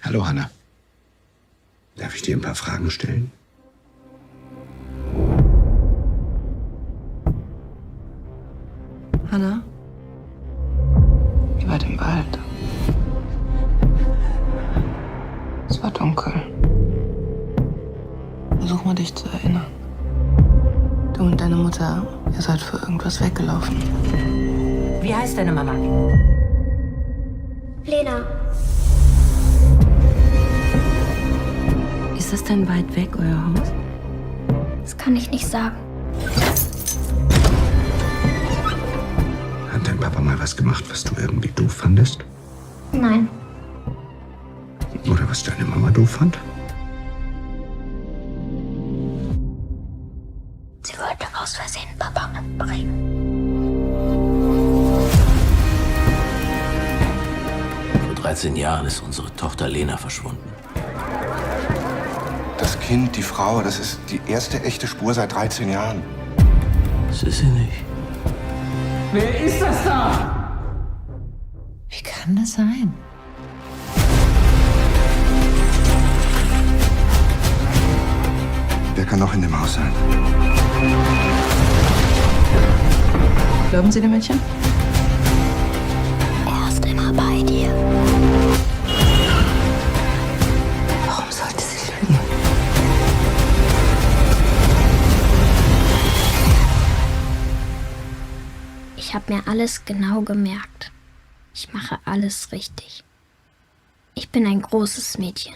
Hallo, Hanna. Darf ich dir ein paar Fragen stellen? Hanna? Ihr wart im Wald. Es war dunkel. Versuch mal, dich zu erinnern. Du und deine Mutter, ihr seid für irgendwas weggelaufen. Wie heißt deine Mama? Lena. Ist das denn weit weg, euer Haus? Das kann ich nicht sagen. Hat dein Papa mal was gemacht, was du irgendwie doof fandest? Nein. Oder was deine Mama doof fand? Sie wollte aus Versehen Papa mitbringen. Vor 13 Jahren ist unsere Tochter Lena verschwunden. Das Kind, die Frau, das ist die erste echte Spur seit 13 Jahren. Das ist sie nicht. Wer ist das da? Wie kann das sein? Wer kann noch in dem Haus sein? Glauben Sie dem Mädchen? Er ist immer bei dir. Warum sollte sie lügen? Ich habe mir alles genau gemerkt. Ich mache alles richtig. Ich bin ein großes Mädchen.